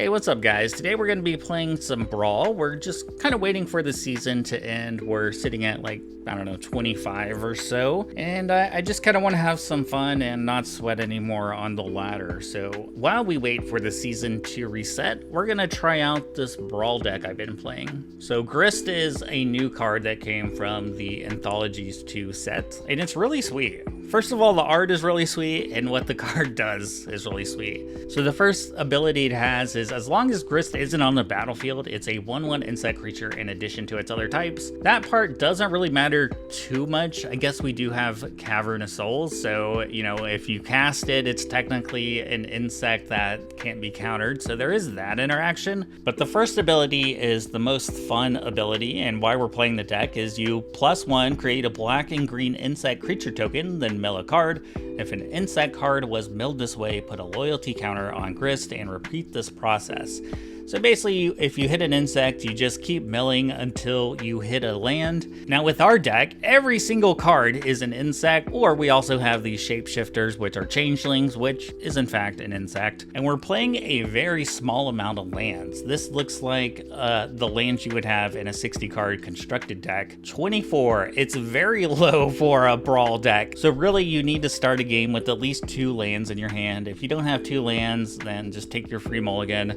Hey, what's up guys? Today we're going to be playing some Brawl. We're just kind of waiting for the season to end. We're sitting at like, I don't know, 25 or so. And I just kind of want to have some fun and not sweat anymore on the ladder. So while we wait for the season to reset, we're going to try out this Brawl deck I've been playing. So Grist is a new card that came from the Anthologies 2 set. And it's really sweet. First of all, the art is really sweet, and what the card does is really sweet. So the first ability it has is, as long as Grist isn't on the battlefield, it's a 1/1 insect creature in addition to its other types. That part doesn't really matter too much. I guess we do have Cavernous Souls, so, you know, if you cast it, it's technically an insect that can't be countered, so there is that interaction. But the first ability is the most fun ability, and why we're playing the deck is you +1 create a black and green insect creature token, then mill a card. If an insect card was milled this way, put a loyalty counter on Grist and repeat this process. So basically, if you hit an insect, you just keep milling until you hit a land. Now with our deck, every single card is an insect, or we also have these shapeshifters, which are changelings, which is in fact an insect. And we're playing a very small amount of lands. This looks like the lands you would have in a 60 card constructed deck. 24, it's very low for a Brawl deck. So really you need to start a game with at least 2 lands in your hand. If you don't have 2 lands, then just take your free mulligan.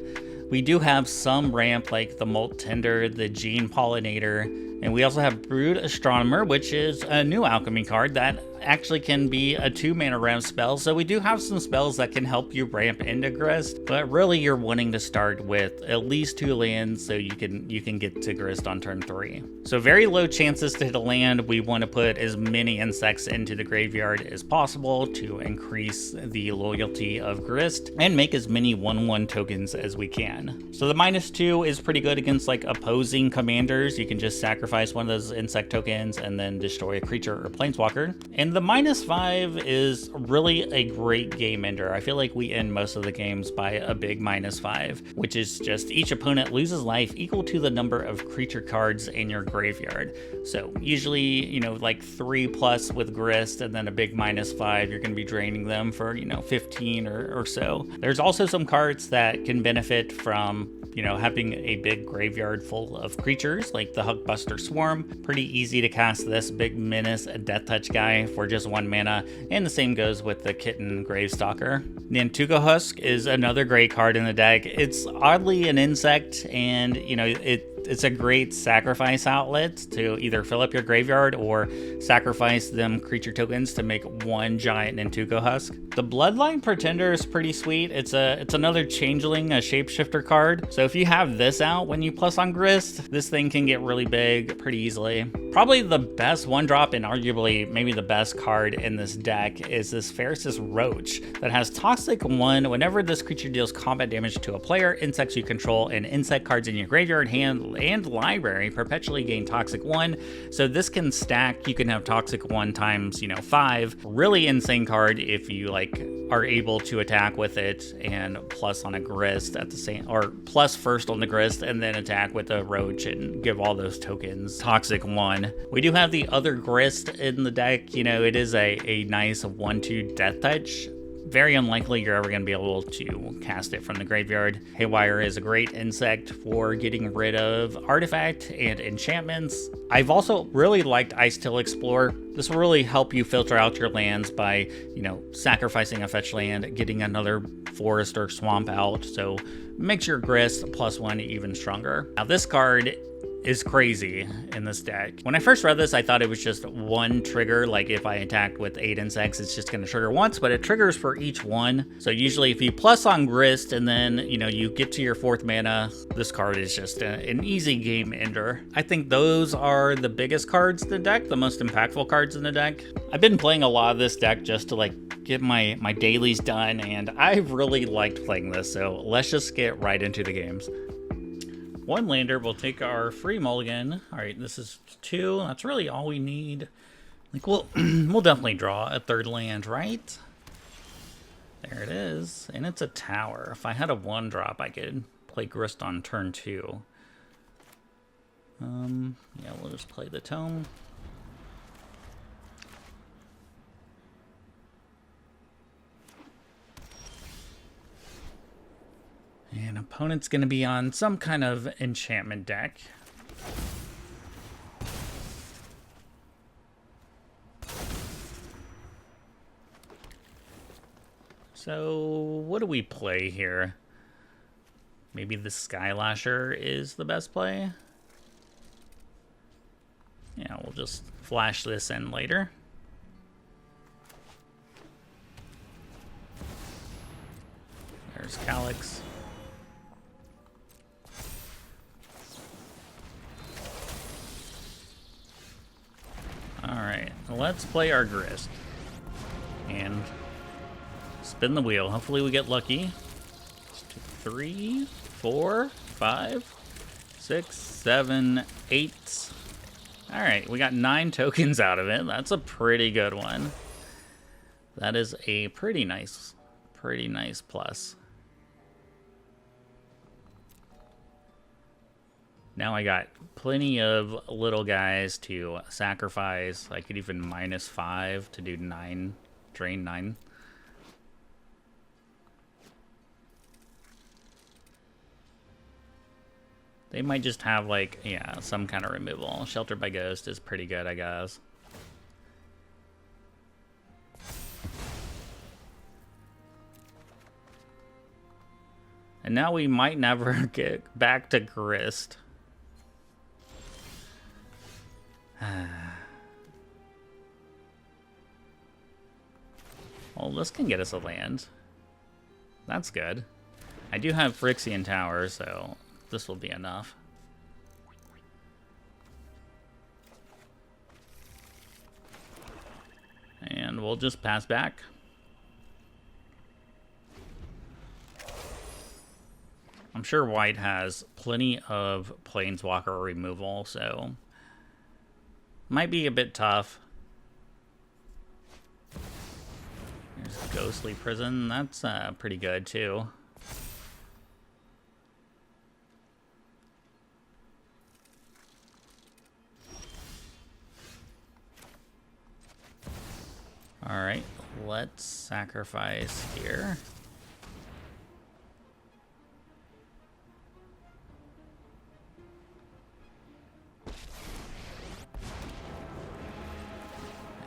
We do have some ramp like the Molt Tender, the Gene Pollinator, and we also have Brood Astronomer, which is a new alchemy card that actually can be a 2-mana ramp spell. So we do have some spells that can help you ramp into Grist, but really you're wanting to start with at least 2 lands so you can get to Grist on turn 3. So very low chances to hit a land. We want to put as many insects into the graveyard as possible to increase the loyalty of Grist and make as many 1/1 tokens as we can. So the -2 is pretty good against like opposing commanders. You can just sacrifice one of those insect tokens and then destroy a creature or planeswalker. And the -5 is really a great game ender. I feel like we end most of the games by a big -5, which is just each opponent loses life equal to the number of creature cards in your graveyard. So usually, you know, like 3+ with Grist and then a big -5, you're going to be draining them for, you know, 15 or so. There's also some cards that can benefit from, you know, having a big graveyard full of creatures like the Huckbuster Swarm. Pretty easy to cast this big menace, a death touch guy for just 1 mana, and the same goes with the Kitten Gravestalker. The mtga Husk is another great card in the deck. It's oddly an insect, and you know, it's a great sacrifice outlet to either fill up your graveyard or sacrifice them creature tokens to make 1 giant mtga Husk. The Bloodline Pretender is pretty sweet. It's another changeling, a shapeshifter card. So if you have this out when you plus on Grist, this thing can get really big pretty easily. Probably the best 1-drop and arguably maybe the best card in this deck is this Ferris's Roach that has Toxic 1. Whenever this creature deals combat damage to a player, insects you control and insect cards in your graveyard, hand, and library perpetually gain Toxic 1. So this can stack. You can have Toxic 1 times, you know, 5. Really insane card if you like are able to attack with it and plus on a Grist at the same, or plus first on the Grist and then attack with a Roach and give all those tokens Toxic 1. We do have the other Grist in the deck. You know, it is a nice 1/2 death touch. Very unlikely you're ever going to be able to cast it from the graveyard. Haywire is a great insect for getting rid of artifact and enchantments. I've also really liked Icetill Explorer. This will really help you filter out your lands by, you know, sacrificing a fetch land, getting another forest or swamp out. So makes your Grist +1 even stronger. Now this card is crazy in this deck. When I first read this, I thought it was just 1 trigger. Like if I attacked with 8 insects, it's just going to trigger once, but it triggers for each one. So usually if you plus on Grist and then, you know, you get to your 4th mana, this card is just an easy game ender. I think those are the biggest cards in the deck, the most impactful cards in the deck. I've been playing a lot of this deck just to like get my dailies done, and I've really liked playing this. So let's just get right into the games. 1 lander, we'll take our free mulligan. All right, this is 2. That's really all we need. Like, we'll definitely draw a 3rd land, right? There it is, and it's a tower. If I had a 1-drop, I could play Grist on turn 2. Yeah, we'll just play the Tome. And opponent's going to be on some kind of enchantment deck. So, what do we play here? Maybe the Skylasher is the best play? Yeah, we'll just flash this in later. There's Calyx. Alright, let's play our Grist. And spin the wheel. Hopefully we get lucky. 3, 4, 5, 6, 7, 8. Alright, we got 9 tokens out of it. That's a pretty good one. That is a pretty nice plus. Now I got plenty of little guys to sacrifice. I could even -5 to do 9, drain 9. They might just have, like, yeah, some kind of removal. Sheltered by Ghost is pretty good, I guess. And now we might never get back to Grist. Well, this can get us a land. That's good. I do have Phyrexian Tower, so this will be enough. And we'll just pass back. I'm sure white has plenty of Planeswalker removal, so might be a bit tough. There's Ghostly Prison. That's pretty good, too. Alright, let's sacrifice here.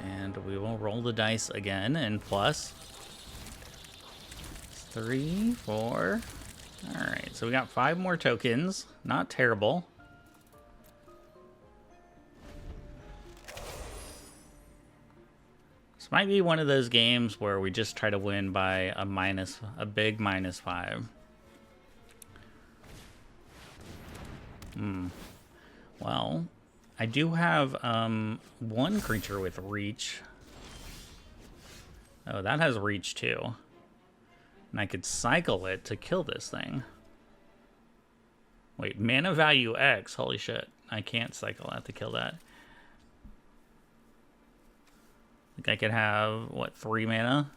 And we will roll the dice again, and plus 3, 4. Alright, so we got 5 more tokens. Not terrible. This might be one of those games where we just try to win by a big -5. Well, I do have one creature with reach. Oh, that has reach too. And I could cycle it to kill this thing. Wait, mana value X. Holy shit. I can't cycle that to kill that. I think I could have, what, 3 mana?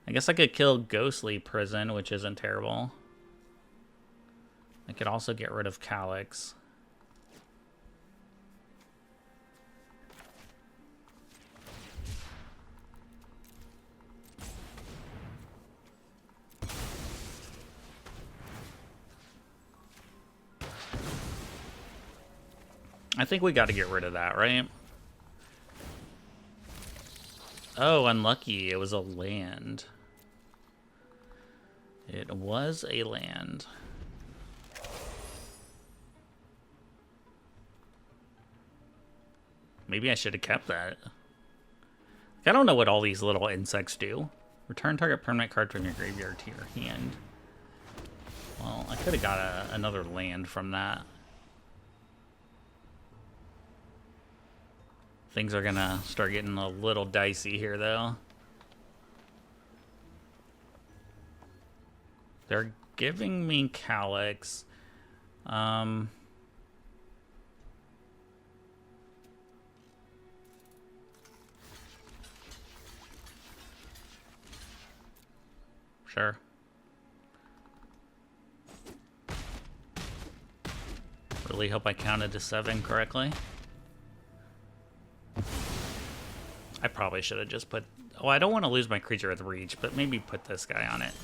I guess I could kill Ghostly Prison, which isn't terrible. I could also get rid of Calyx. I think we got to get rid of that, right? Oh, unlucky. It was a land. It was a land. Maybe I should have kept that. I don't know what all these little insects do. Return target permanent card from your graveyard to your hand. Well, I could have got another land from that. Things are gonna start getting a little dicey here, though. They're giving me Calyx. Sure. Really hope I counted to 7 correctly. I probably should have just put... Oh, I don't want to lose my creature with reach, but maybe put this guy on it.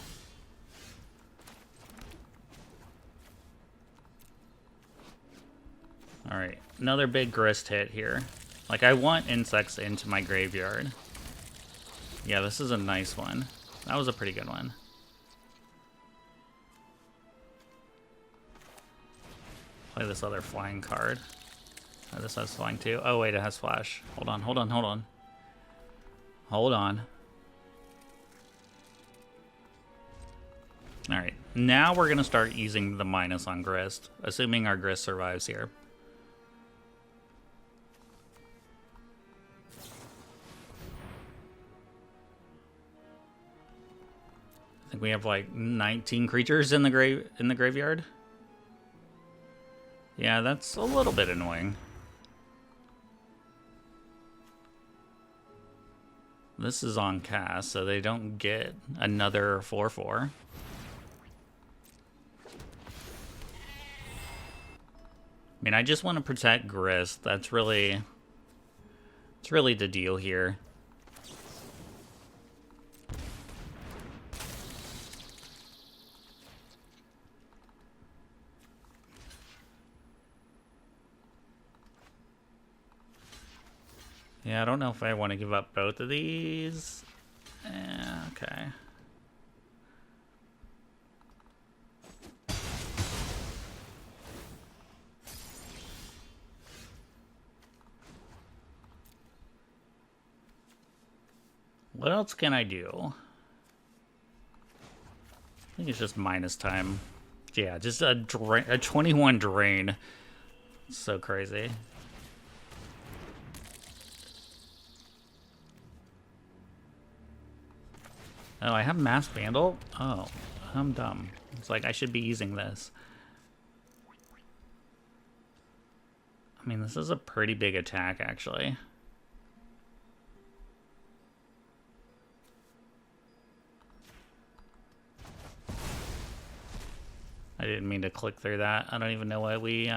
Alright, another big Grist hit here. Like, I want insects into my graveyard. Yeah, this is a nice one. That was a pretty good one. Play this other flying card. Oh, this has flying too. Oh, wait, it has flash. Hold on, hold on, hold on. Hold on. Alright, now we're going to start using the minus on Grist, assuming our Grist survives here. I think we have like 19 creatures in the graveyard. Yeah, that's a little bit annoying. This is on cast, so they don't get another 4/4. I mean, I just want to protect Grist. It's really the deal here. Yeah, I don't know if I want to give up both of these. Yeah, okay. What else can I do? I think it's just minus time. Yeah, just a 21 drain. So crazy. Oh, I have Mass Vandal? Oh, I'm dumb. It's like I should be using this. I mean, this is a pretty big attack, actually. I didn't mean to click through that. I don't even know what we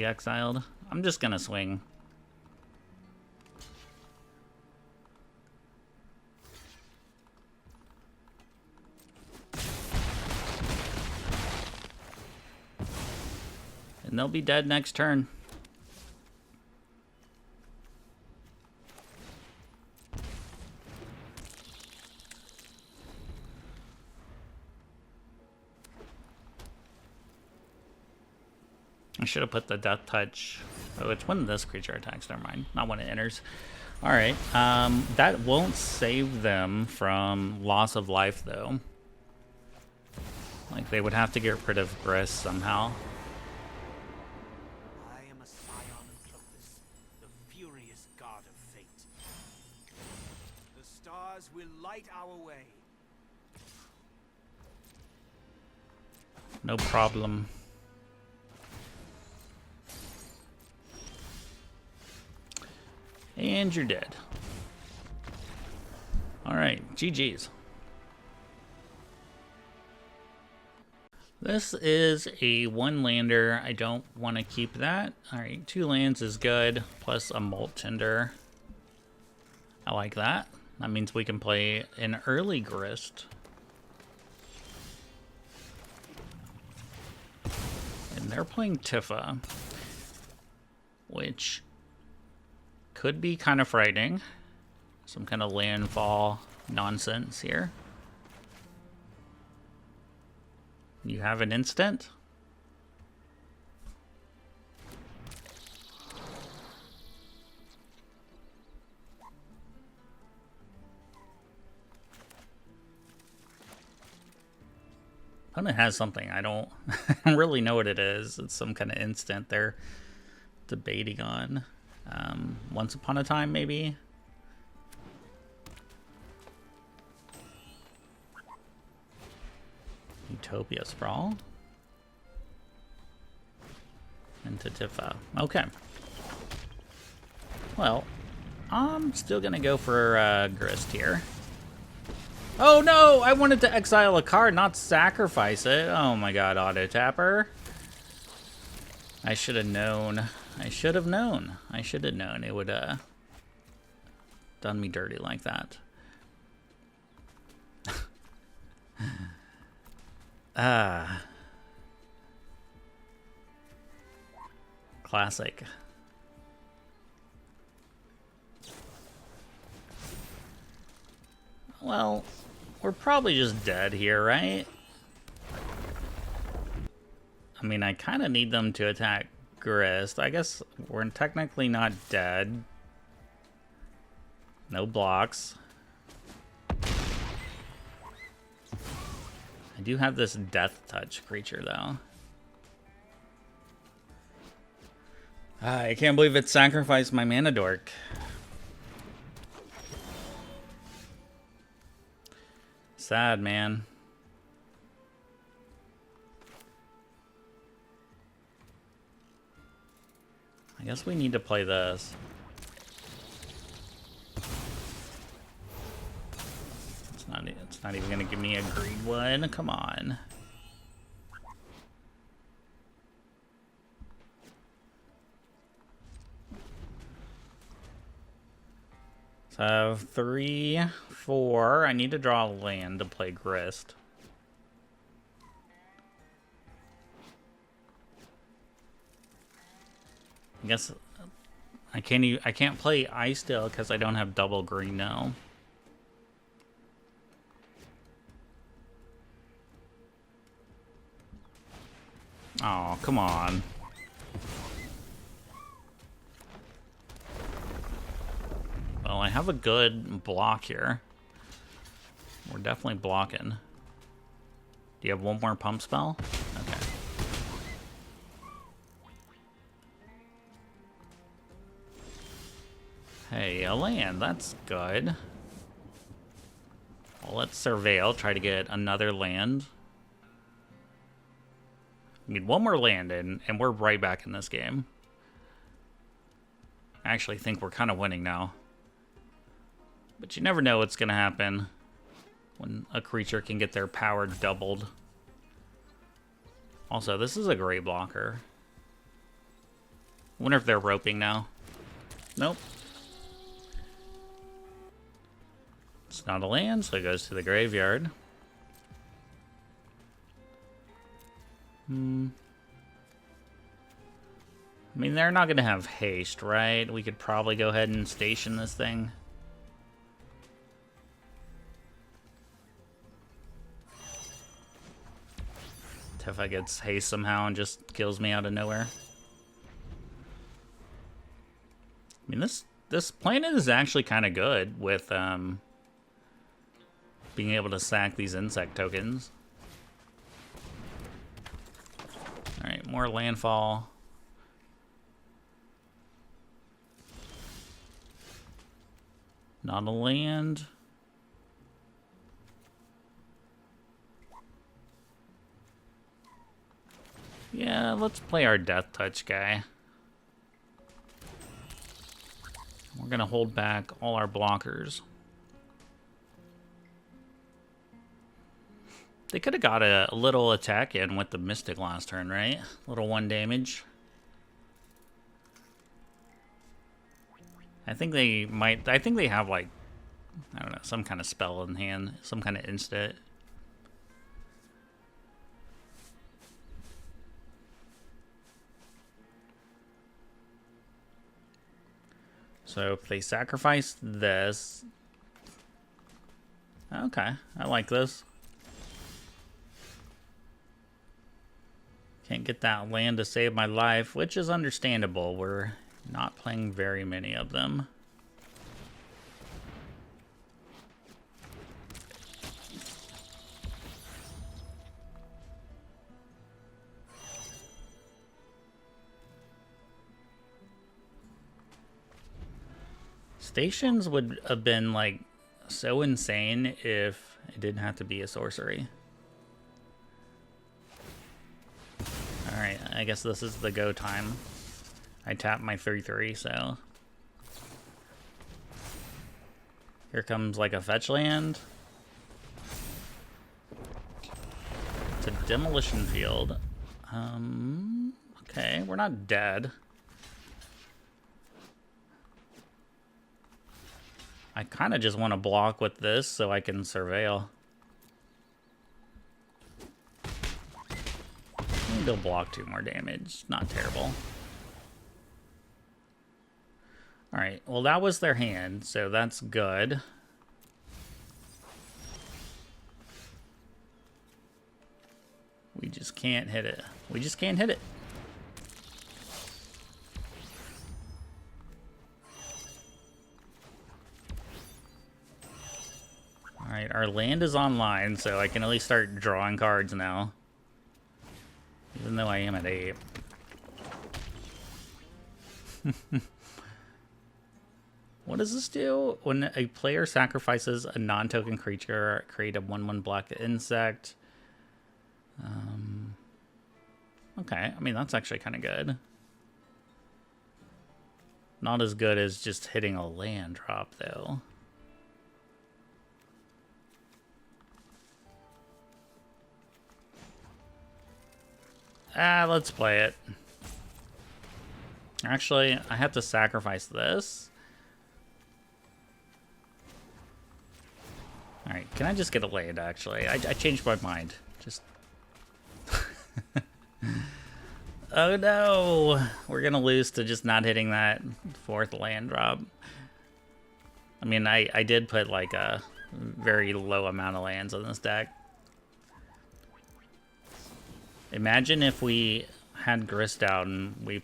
exiled. I'm just gonna swing. And they'll be dead next turn. I should have put the Death Touch. Oh, it's when this creature attacks. Never mind. Not when it enters. Alright. That won't save them from loss of life, though. Like, they would have to get rid of Grist somehow. I am a scion of Clovis, the furious god of fate. The stars will light our way. No problem. And you're dead. Alright, GG's. This is a 1-lander. I don't want to keep that. Alright, 2 lands is good, plus a Molt Tinder. I like that. That means we can play an early Grist. And they're playing Tifa, which could be kind of frightening. Some kind of landfall nonsense here. You have an instant? Opponent has something. I don't really know what it is. It's some kind of instant they're debating on. Once Upon a Time, maybe? Utopia Sprawl. Into Tifa. Okay. Well, I'm still gonna go for Grist here. Oh no! I wanted to exile a card, not sacrifice it. Oh my god, auto tapper. I should have known. I should have known. I should have known it would done me dirty like that. Classic. Well, we're probably just dead here, right? I mean, I kind of need them to attack Grist. I guess we're technically not dead. No blocks. I do have this death touch creature, though. I can't believe it sacrificed my mana dork. Sad, man. I guess we need to play this. It's not even gonna give me a green one. Come on. So 3, 4. I need to draw a land to play Grist. I guess I can't play Ice Still because I don't have double green now. Oh, come on. Well, I have a good block here. We're definitely blocking. Do you have one more pump spell? Okay. Hey, a land. That's good. Well, let's surveil. Try to get another land. We need one more land in, and we're right back in this game. I actually think we're kind of winning now. But you never know what's going to happen when a creature can get their power doubled. Also, this is a great blocker. I wonder if they're roping now. Nope. It's not a land, so it goes to the graveyard. I mean, they're not going to have haste, right? We could probably go ahead and station this thing. Tifa gets haste somehow and just kills me out of nowhere. I mean, this planet is actually kind of good with being able to sack these insect tokens. Alright, more landfall. Not a land. Yeah, let's play our Death Touch guy. We're gonna hold back all our blockers. They could have got a little attack in with the Mystic last turn, right? Little 1 damage. I think they might. I think they have, like, I don't know, some kind of spell in hand, some kind of instant. So if they sacrifice this, okay, I like this. Can't get that land to save my life, which is understandable. We're not playing very many of them. Stations would have been, like, so insane if it didn't have to be a sorcery. Alright, I guess this is the go time. I tapped my 3/3, so... Here comes, like, a fetch land. It's a demolition field. Okay, we're not dead. I kind of just want to block with this so I can surveil. Maybe they'll block 2 more damage. Not terrible. Alright, well that was their hand, so that's good. We just can't hit it. We just can't hit it. Alright, our land is online, so I can at least start drawing cards now. Even though I am at 8. What does this do? When a player sacrifices a non-token creature, create a 1/1 black insect. Okay, I mean, that's actually kind of good. Not as good as just hitting a land drop, though. Let's play it. Actually, I have to sacrifice this. Alright, can I just get a land, actually? I changed my mind. Just... Oh no! We're gonna lose to just not hitting that 4th land drop. I mean, I did put, like, a very low amount of lands on this deck. Imagine if we had Grist out and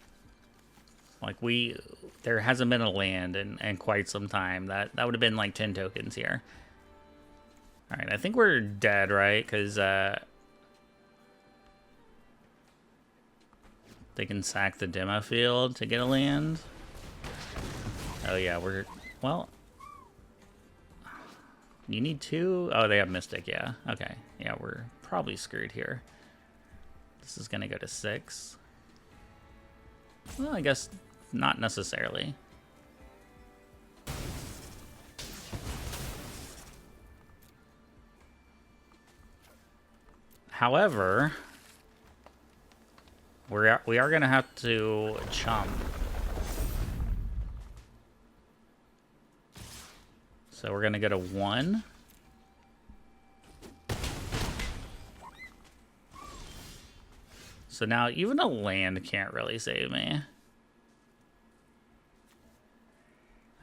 there hasn't been a land in quite some time. That would have been like 10 tokens here. Alright, I think we're dead, right? Because they can sack the demo field to get a land. Oh yeah, well, you need 2? Oh, they have Mystic, yeah. Okay, yeah, we're probably screwed here. This is gonna go to 6. Well, I guess not necessarily. However, we are gonna have to chump. So we're gonna go to 1. So now even a land can't really save me.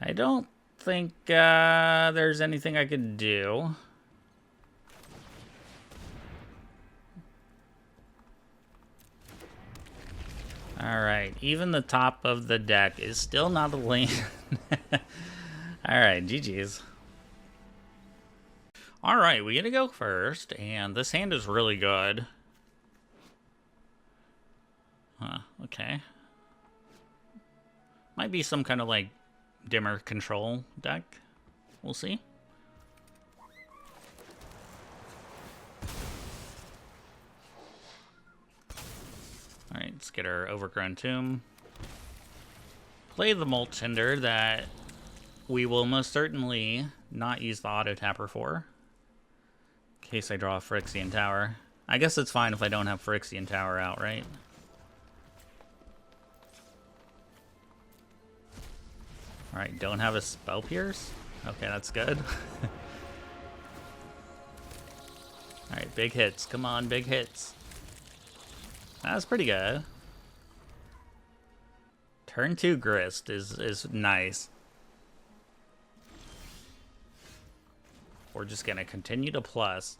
I don't think there's anything I could do. Alright, even the top of the deck is still not a land. Alright, GG's. Alright, we get to go first, and this hand is really good. Huh, okay. Might be some kind of, like, dimmer control deck. We'll see. Alright, let's get our Overgrown Tomb. Play the Molt Tinder that we will most certainly not use the Auto Tapper for. In case I draw a Phyrexian Tower. I guess it's fine if I don't have Phyrexian Tower out, right? Alright, don't have a Spell Pierce? Okay, that's good. Alright, big hits. Come on, big hits. That was pretty good. Turn 2 Grist is nice. We're just gonna continue to plus.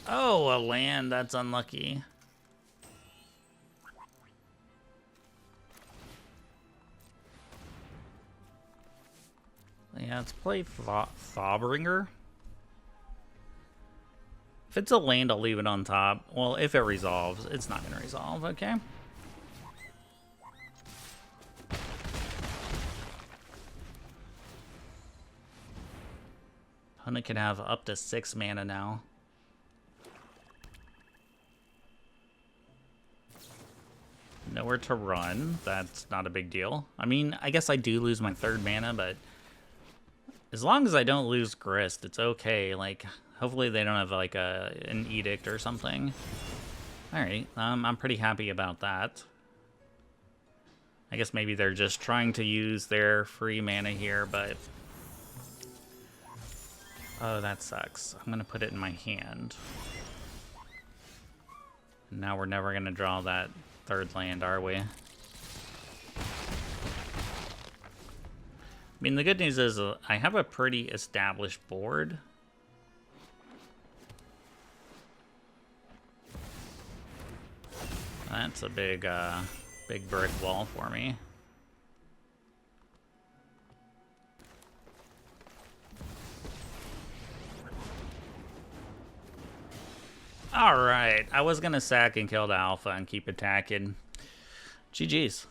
Oh, a land, that's unlucky. Yeah, let's play Thawbringer. If it's a land, I'll leave it on top. Well, if it resolves, it's not going to resolve, okay? Opponent can have up to 6 mana now. Nowhere to run. That's not a big deal. I mean, I guess I do lose my 3rd mana, but as long as I don't lose Grist, it's okay. Like, hopefully they don't have, like, an edict or something. Alright, I'm pretty happy about that. I guess maybe they're just trying to use their free mana here, but... Oh, that sucks. I'm gonna put it in my hand. Now we're never going to draw that third land, are we? I mean, the good news is I have a pretty established board. That's a big brick wall for me. Alright, I was gonna sack and kill the alpha and keep attacking. GG's.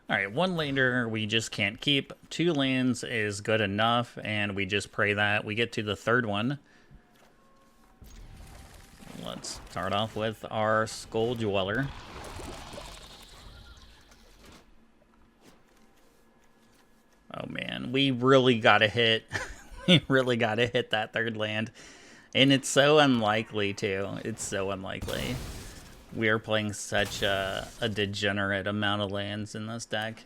Alright, one lander we just can't keep. 2 lands is good enough, and we just pray that we get to the third one. Let's start off with our Skull Dweller. Oh man, we really gotta hit. We really gotta hit that third land. And it's so unlikely too. It's so unlikely. We are playing such a degenerate amount of lands in this deck.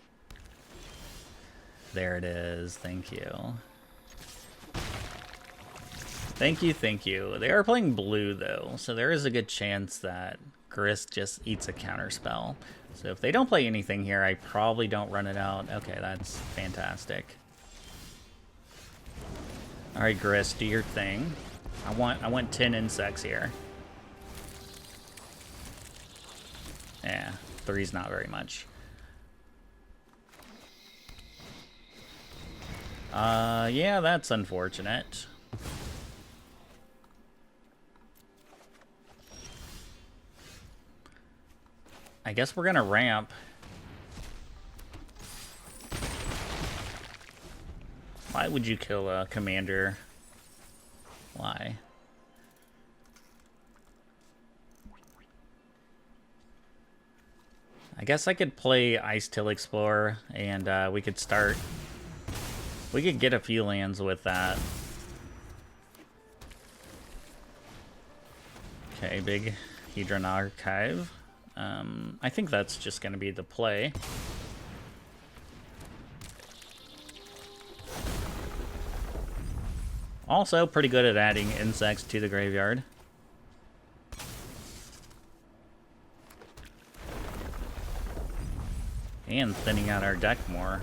There it is. Thank you. Thank you, thank you. They are playing blue, though, so there is a good chance that Grist just eats a counterspell. So if they don't play anything here, I probably don't run it out. Okay, that's fantastic. All right, Grist, do your thing. I want 10 insects here. Yeah, 3's not very much. Yeah, that's unfortunate. I guess we're gonna ramp. Why would you kill a commander? Why? I guess I could play Ice Till Explorer, and we could start. We could get a few lands with that. Okay, big Hedron Archive. I think that's just going to be the play. Also, pretty good at adding insects to the graveyard. And thinning out our deck more.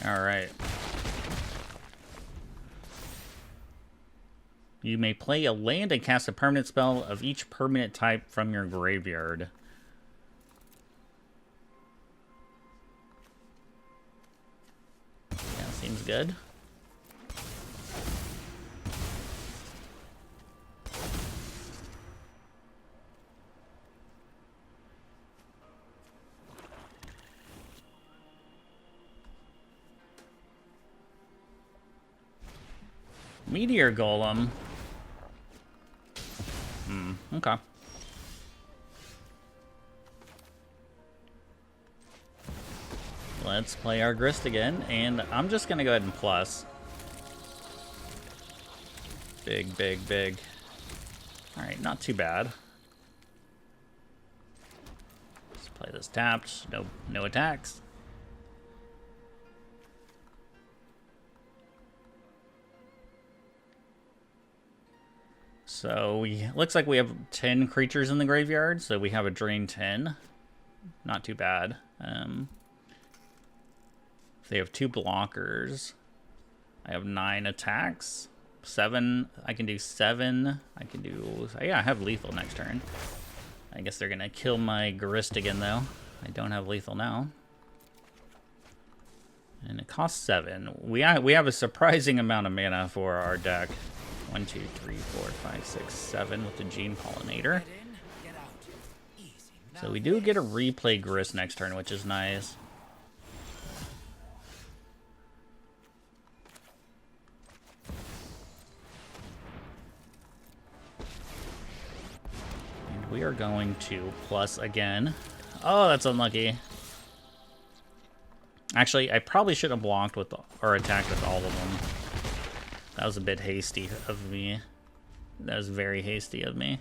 All right. You may play a land and cast a permanent spell of each permanent type from your graveyard. Yeah, seems good. Meteor Golem. Okay. Let's play our Grist again, and I'm just gonna go ahead and plus. Big, big, big. Alright, not too bad. Let's play this tapped. No attacks. So looks like we have 10 creatures in the graveyard, so we have a drain 10. Not too bad. If they have 2 blockers, I have 9 attacks. 7, I can do 7. I can do, yeah, I have lethal next turn. I guess they're gonna kill my Grist again though. I don't have lethal now. And it costs 7. We have a surprising amount of mana for our deck. 1, 2, 3, 4, 5, 6, 7 with the Gene Pollinator. So we do get a replay Grist next turn, which is nice. And we are going to plus again. Oh, that's unlucky. Actually, I probably should have blocked with or attacked with all of them. That was a bit hasty of me. That was very hasty of me.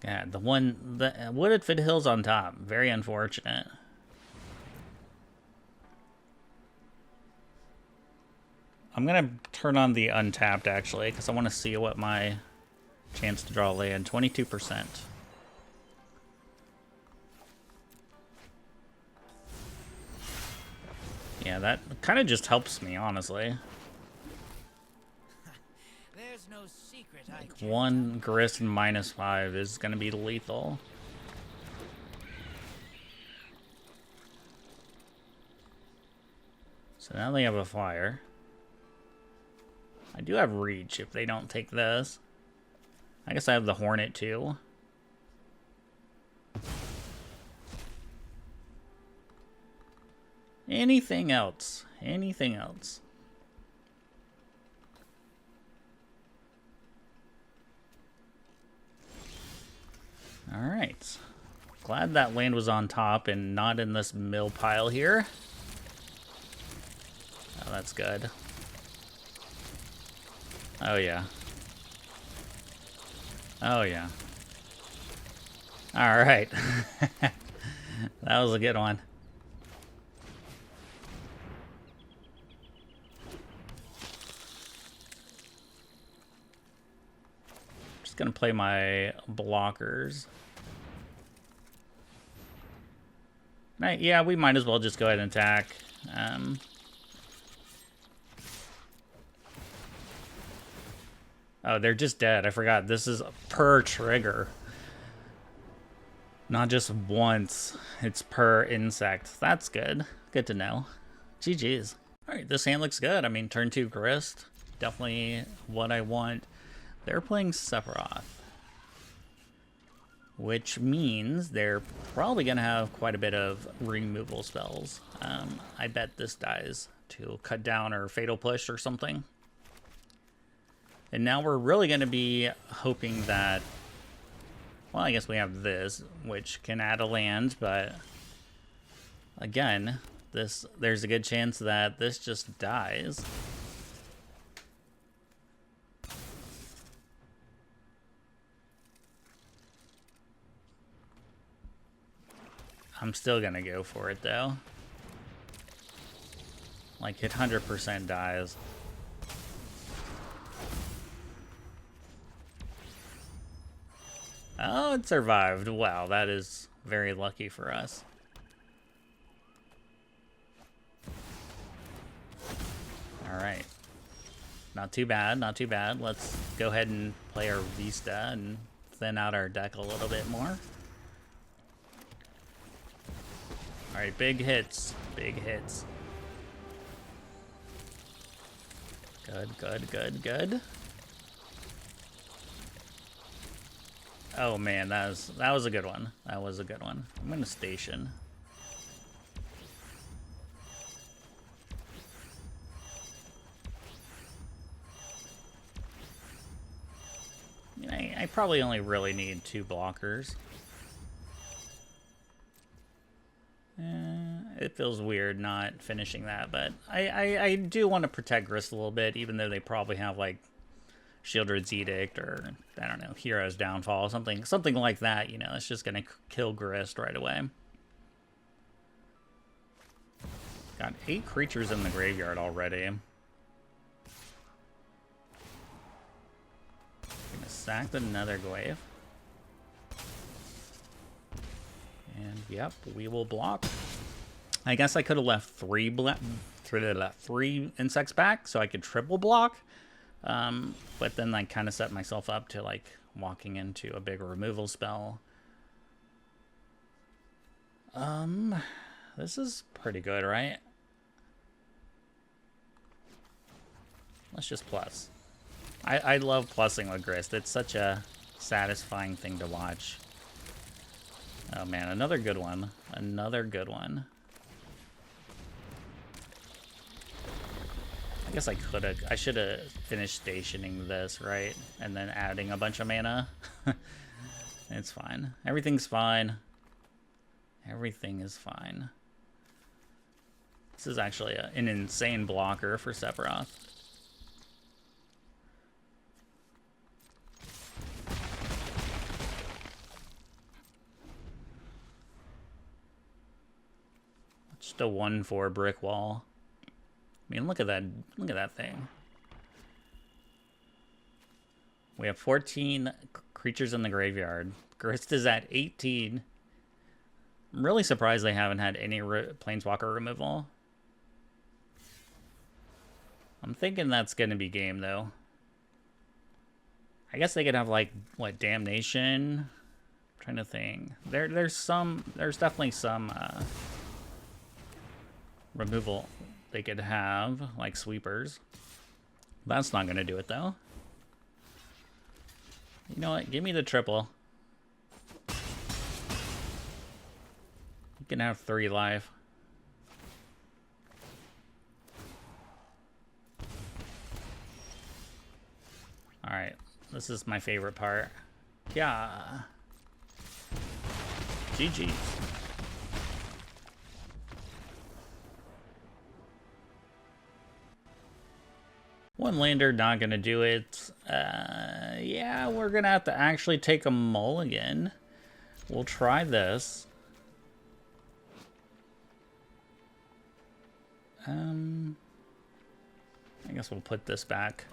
God, the Wooded Foothills on top. Very unfortunate. I'm gonna turn on the untapped actually, because I want to see what my chance to draw land. 22%. Yeah, that kind of just helps me, honestly. There's no secret Like one Grist -5 is gonna be lethal. So now they have a flyer. I do have reach if they don't take this. I guess I have the Hornet too. Anything else? Anything else? Alright. Glad that land was on top and not in this mill pile here. Oh, that's good. Oh, yeah. Oh, yeah. Alright. That was a good one. Just gonna play my blockers. Yeah, we might as well just go ahead and attack. Oh, they're just dead. I forgot. This is per trigger. Not just once. It's per insect. That's good. Good to know. GG's. Alright, this hand looks good. I mean, turn 2 Grist. Definitely what I want. They're playing Sephiroth. Which means they're probably going to have quite a bit of removal spells. I bet this dies to cut down or fatal push or something. And now we're really going to be hoping that... Well, I guess we have this, which can add a land, but... Again, there's a good chance that this just dies. I'm still gonna go for it though. Like it 100% dies. Oh, it survived. Wow, that is very lucky for us. Alright. Not too bad, not too bad. Let's go ahead and play our Vista and thin out our deck a little bit more. Alright, big hits. Big hits. Good, good, good, good. Oh man, that was a good one. That was a good one. I'm gonna station. I probably only really need 2 blockers. It feels weird not finishing that, but I do want to protect Grist a little bit, even though they probably have like Shieldred's Edict or I don't know, Hero's Downfall, something like that. You know, it's just gonna kill Grist right away. Got 8 creatures in the graveyard already. Gonna sack another glaive. And yep, we will block. I guess I could have left 3 insects back so I could triple block. But then I kind of set myself up to like walking into a big removal spell. This is pretty good, right? Let's just plus. I love plussing with Grist. It's such a satisfying thing to watch. Oh man, another good one. Another good one. I guess I should have finished stationing this, right? And then adding a bunch of mana. It's fine. Everything's fine. Everything is fine. This is actually an insane blocker for Sephiroth. Just a 1/4 brick wall. I mean, look at that. Look at that thing. We have 14 creatures in the graveyard. Grist is at 18. I'm really surprised they haven't had any planeswalker removal. I'm thinking that's going to be game, though. I guess they could have, like, what, Damnation? I'm trying to think. There's definitely some removal they could have, like sweepers. That's not going to do it, though. You know what? Give me the triple. You can have 3 life. Alright. This is my favorite part. Yeah. GG. One lander, not gonna do it. Yeah, we're gonna have to actually take a mulligan. We'll try this. I guess we'll put this back.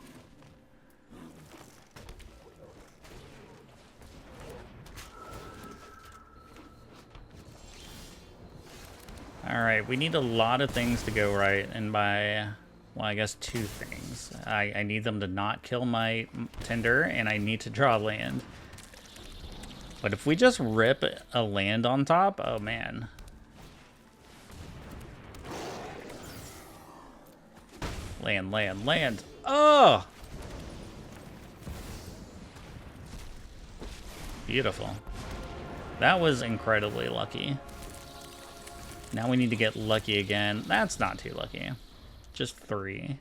Alright, we need a lot of things to go right, and by, well, I guess 2 things. I need them to not kill my Tinder, and I need to draw land. But if we just rip a land on top, oh man. Land, land, land. Oh! Beautiful. That was incredibly lucky. Now we need to get lucky again. That's not too lucky. Just 3.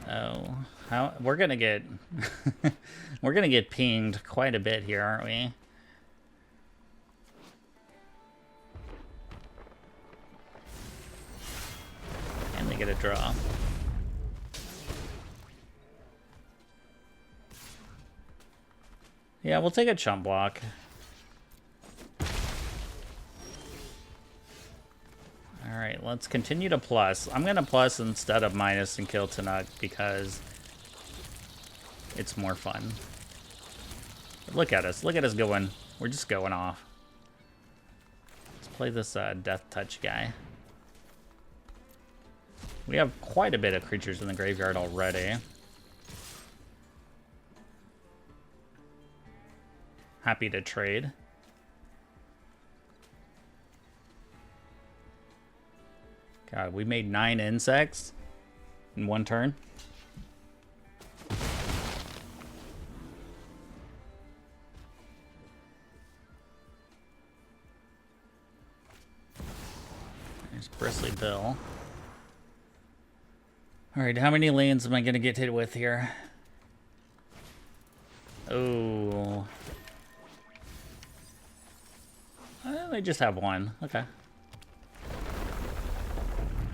Oh, how we're gonna get we're gonna get pinged quite a bit here, aren't we? And they get a draw. Yeah, we'll take a chump block. Alright, let's continue to plus. I'm going to plus instead of minus and kill Tanuk because it's more fun. But look at us. Look at us going. We're just going off. Let's play this Death Touch guy. We have quite a bit of creatures in the graveyard already. Happy to trade. God, we made 9 insects in 1 turn. There's Bristly Bill. Alright, how many lands am I going to get hit with here? Oh. They just have 1. Okay.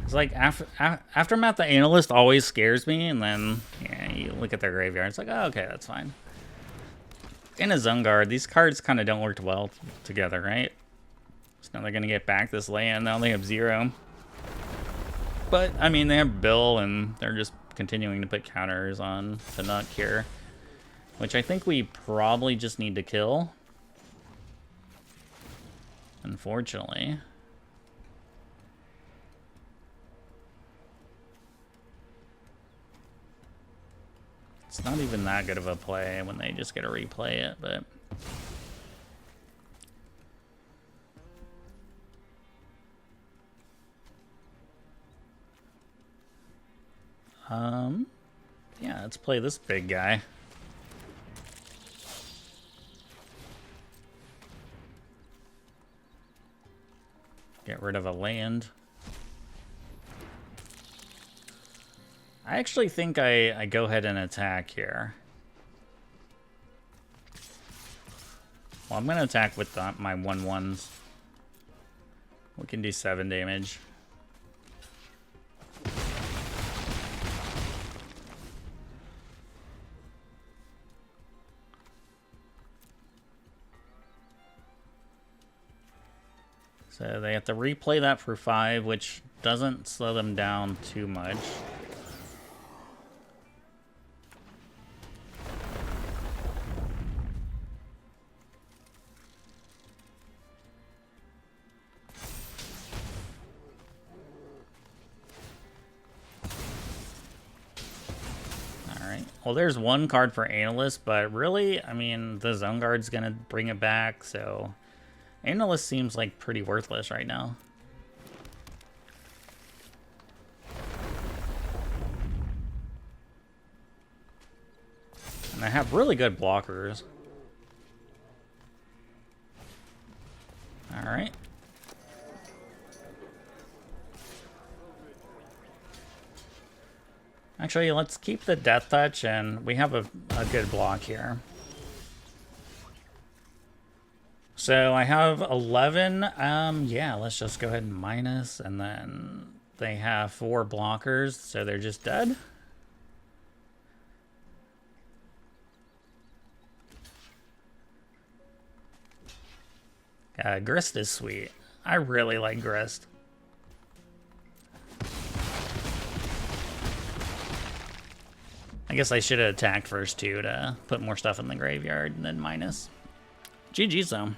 It's like Aftermath the Analyst always scares me, and then yeah, you look at their graveyard, it's like, oh, okay, that's fine. In a Zone Guard, these cards kind of don't work well together, right? So now they're gonna get back this land. Now they have 0. But I mean, they have Bill, and they're just continuing to put counters on Tanuk here, which I think we probably just need to kill. Unfortunately. It's not even that good of a play when they just get to replay it, but... yeah, let's play this big guy. Get rid of a land. I actually think I go ahead and attack here. Well, I'm going to attack with my 1/1s. We can do 7 damage. So they have to replay that for 5, which doesn't slow them down too much. Well, there's one card for Analyst, but really, I mean, the Zone Guard's gonna bring it back, so Analyst seems like pretty worthless right now. And I have really good blockers. Alright. Actually, let's keep the Death Touch, and we have a good block here. So I have 11. Yeah, let's just go ahead and minus, and then they have 4 blockers, so they're just dead. Grist is sweet. I really like Grist. I guess I should have attacked first, too, to put more stuff in the graveyard and then minus. GG's, though.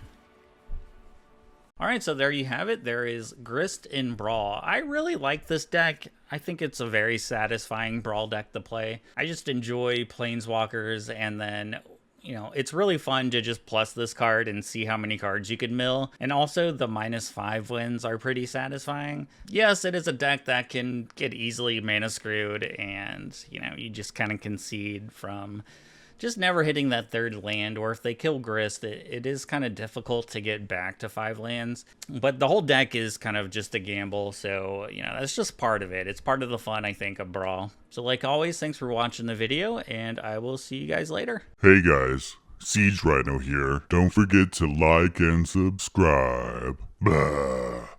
Alright, so there you have it. There is Grist in Brawl. I really like this deck. I think it's a very satisfying Brawl deck to play. I just enjoy Planeswalkers, and then, you know, it's really fun to just plus this card and see how many cards you could mill. And also the -5 wins are pretty satisfying. Yes, it is a deck that can get easily mana screwed, and, you know, you just kind of concede from just never hitting that 3rd land, or if they kill Grist, it is kind of difficult to get back to 5 lands. But the whole deck is kind of just a gamble, so, you know, that's just part of it. It's part of the fun, I think, of Brawl. So like always, thanks for watching the video, and I will see you guys later. Hey guys, Siege Rhino here. Don't forget to like and subscribe. Blah.